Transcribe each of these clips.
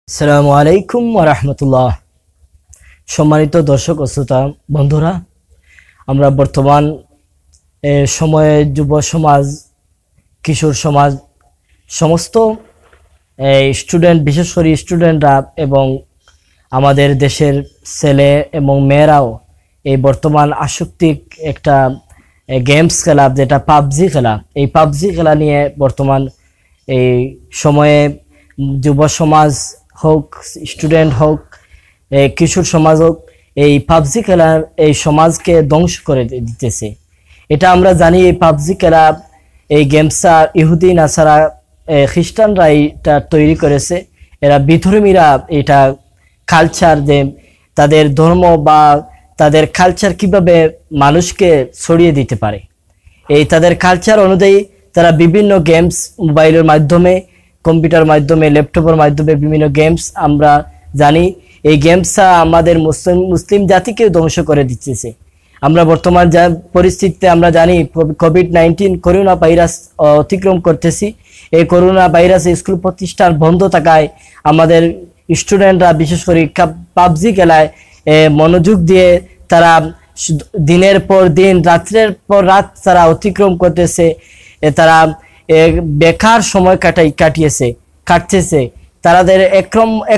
আসসালামু আলাইকুম ওয়া রাহমাতুল্লাহ। সম্মানিত দর্শক ও শ্রোতা বন্ধুরা, আমরা বর্তমান সময়ে যুব সমাজ, কিশোর সমাজ, সমস্ত স্টুডেন্ট, বিশেষ করে স্টুডেন্টরা এবং আমাদের দেশের ছেলে এবং মেয়েরাও এই বর্তমান আসক্তিক একটা গেমস খেলা, যেটা পাবজি খেলা, এই পাবজি খেলা নিয়ে বর্তমান এই সময়ে যুব সমাজ হোক, স্টুডেন্ট হোক, কিশোর সমাজ হোক, এই পাবজি খেলার এই সমাজকে ধ্বংস করে দিতেছে। এটা আমরা জানি। এই পাবজি খেলা, এই গেমসটা ইহুদি নাসারা খ্রিস্টানরা এটা তৈরি করেছে। এরা বিধর্মীরা এটা কালচার, যে তাদের ধর্ম বা তাদের কালচার কিভাবে মানুষকে ছড়িয়ে দিতে পারে, এই তাদের কালচার অনুযায়ী তারা বিভিন্ন গেমস, মোবাইলের মাধ্যমে, কম্পিউটার মাধ্যমে, ল্যাপটপের মাধ্যমে বিভিন্ন গেমস আমরা জানি। এই গেমসটা আমাদের মুসলিম জাতিকে ধ্বংস করে দিচ্ছে। আমরা বর্তমান যা পরিস্থিতিতে আমরা জানি, কোভিড-19 করোনা ভাইরাস অতিক্রম করতেছি। এই করোনা ভাইরাসে স্কুল প্রতিষ্ঠান বন্ধ থাকায় আমাদের স্টুডেন্টরা বিশেষ করে পাবজি খেলায় মনোযোগ দিয়ে তারা দিনের পর দিন, রাত্রের পর রাত তারা অতিক্রম করতেছে। তারা বেকার সময় কাটতেছে। তাদের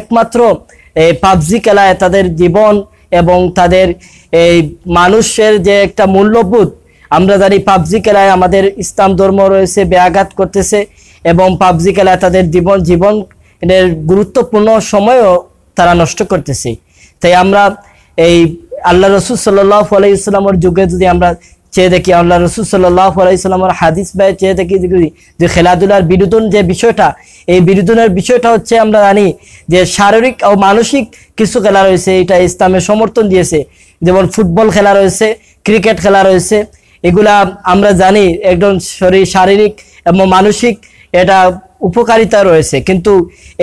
একমাত্র পাবজি খেলায় তাদের জীবন এবং তাদের এই মানুষের যে একটা মূল্যবোধ, আমরা জানি পাবজি খেলায় আমাদের ইসলাম ধর্ম রয়েছে, ব্যাঘাত করতেছে এবং পাবজি খেলায় তাদের জীবনের গুরুত্বপূর্ণ সময়ও তারা নষ্ট করতেছে। তাই আমরা এই আল্লাহ রসুল সাল্লাল্লাহু আলাইহি ওয়াসাল্লামের যুগে যদি আমরা চেয়ে দেখি, আল্লাহ রসুল সাল্লাল্লাহু আলাইহি ওয়াসাল্লামের হাদিস বাই চেয়ে দেখি যে খেলাধুলার বিনোদন যে বিষয়টা, এই বিনোদনের বিষয়টা হচ্ছে আমরা জানি যে শারীরিক ও মানসিক কিছু খেলা রয়েছে, এটা ইসলামে সমর্থন দিয়েছে। যেমন ফুটবল খেলা রয়েছে, ক্রিকেট খেলা রয়েছে, এগুলা আমরা জানি একদম শারীরিক এবং মানসিক এটা উপকারিতা রয়েছে। কিন্তু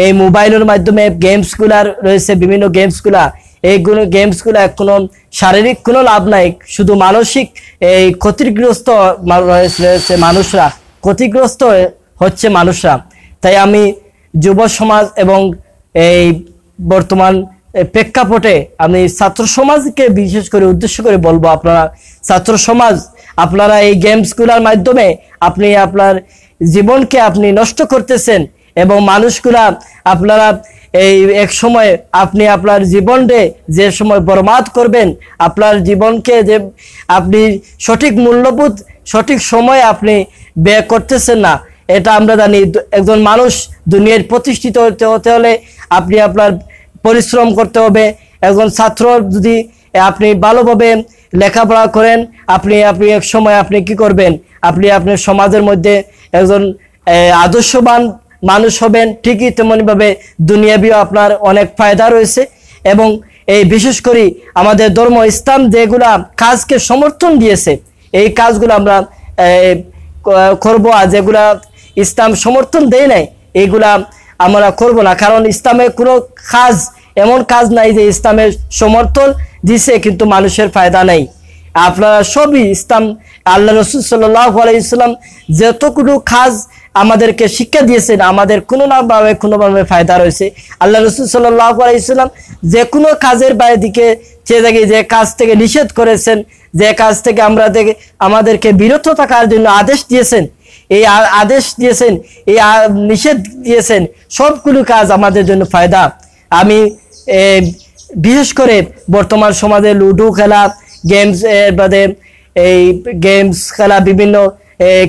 এই মোবাইলের মাধ্যমে গেমসগুলার রয়েছে, বিভিন্ন গেমসগুলা, এইগুলো গেমসগুলো কোনো শারীরিক কোনো লাভ নাই, শুধু মানসিক এই ক্ষতিগ্রস্ত রয়েছে মানুষরা, ক্ষতিগ্রস্ত হচ্ছে মানুষরা। তাই আমি যুব সমাজ এবং এই বর্তমান প্রেক্ষাপটে আমি ছাত্র সমাজকে বিশেষ করে উদ্দেশ্য করে বলবো, আপনারা ছাত্র সমাজ, আপনারা এই গেমসগুলোর মাধ্যমে আপনি আপনার জীবনকে আপনি নষ্ট করতেছেন এবং মানুষগুলা আপনারা এই এক সময় আপনি আপনার জীবনকে যে সময় বরবাদ করবেন, আপনার জীবনকে যে আপনি সঠিক মূল্যবোধ সঠিক সময় আপনি ব্যয় করতেছেন না, এটা আমরা জানি। একজন মানুষ দুনিয়ার প্রতিষ্ঠিত হতে হলে আপনি আপনার পরিশ্রম করতে হবে। একজন ছাত্র যদি আপনি ভালোভাবে লেখাপড়া করেন, আপনি এক সময় আপনি কি করবেন, আপনি আপনার সমাজের মধ্যে একজন আদর্শবান মানুষ হবেন। ঠিকই তেমনিভাবে দুনিয়াবিও আপনার অনেক ফায়দা রয়েছে। এবং এই বিশেষ করে আমাদের ধর্ম ইসলাম যেগুলা কাজকে সমর্থন দিয়েছে, এই কাজগুলো আমরা করবো, আর যেগুলা ইসলাম সমর্থন দেয় নাই এইগুলা আমরা করব না। কারণ ইসলামের কোনো কাজ, এমন কাজ নাই যে ইসলামের সমর্থন দিছে কিন্তু মানুষের ফায়দা নেই। আপনারা সবই ইসলাম, আল্লাহ রসুল সাল্লাল্লাহু আলাইহি ওয়াসাল্লাম যতগুলো কাজ আমাদেরকে শিক্ষা দিয়েছেন, আমাদের কোনোভাবে ফায়দা রয়েছে। আল্লাহ রসুল সাল্লাল্লাহু আলাইহি ওয়াসাল্লাম যে কোনো কাজের বাইরে দিকে চেয়ে থাকি, যে কাজ থেকে নিষেধ করেছেন, যে কাজ থেকে আমাদেরকে বিরত থাকার জন্য আদেশ দিয়েছেন, এই আদেশ দিয়েছেন, এই নিষেধ দিয়েছেন, সবগুলো কাজ আমাদের জন্য ফায়দা। আমি বিশেষ করে বর্তমান সমাজে লুডো খেলা, গেমস বাদে এই গেমস খেলা, বিভিন্ন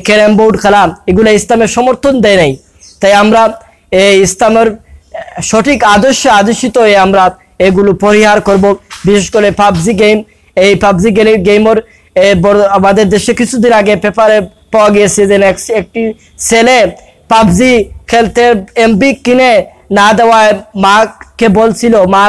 ক্যারাম বোর্ড খেলা, এগুলো ইসলামের সমর্থন দেয় নাই। তাই আমরা ইসলামের সঠিক আদর্শিত হয়ে আমরা এগুলো পরিহার করব। বিশেষ করে পাবজি গেম, এই পাবজি গেমের আমাদের দেশে কিছুদিন আগে পেপারে পাওয়া গিয়েছে যে একটি ছেলে পাবজি খেলতে এমবি কিনে না দেওয়ায় মাকে বলছিল, মা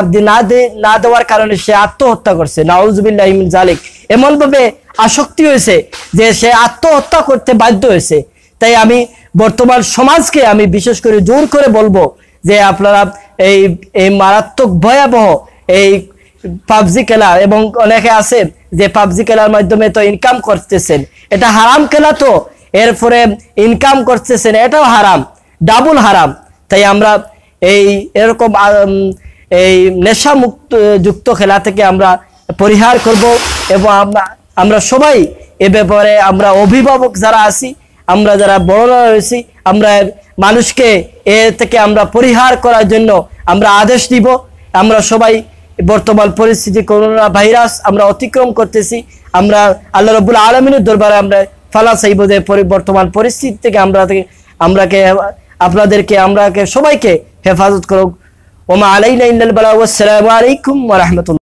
না দেওয়ার কারণে সে আত্মহত্যা করছে। নাউজুবিল্লাহি মিন যালিক। এমন ভাবে আসক্তি হয়েছে যে সে আত্মহত্যা করতে বাধ্য হয়েছে। তাই আমি বর্তমান সমাজকে আমি বিশেষ করে জোর করে বলবো যে আপনারা এই মারাত্মক ভয়াবহ এই পাবজি খেলা, এবং অনেকে আছে যে পাবজি খেলার মাধ্যমে তো ইনকাম করতেছেন, এটা হারাম খেলা, তো এরপরে ইনকাম করতেছেন, এটাও হারাম, ডাবল হারাম। তাই আমরা এই এরকম এই নেশা মুক্ত যুক্ত খেলা থেকে আমরা পরিহার করব এবং আমরা সবাই এ ব্যাপারে আমরা অভিভাবক যারা আছি আমরা যারা বড়রা রয়েছি আমরা মানুষকে এ থেকে আমরা পরিহার করার জন্য আমরা আদেশ দিব। আমরা সবাই বর্তমান পরিস্থিতি করোনা ভাইরাস আমরা অতিক্রম করতেছি, আমরা আল্লাহ রাব্বুল আলামিনের দরবারে আমরা ফালা চাইব যে বর্তমান পরিস্থিতি থেকে আপনাদেরকে সবাইকে হেফাজত করুক। ওমা আলাইনা ইল্লাল বালাগ। আসসালামু আলাইকুম ওয়া রাহমাতুল্লাহ।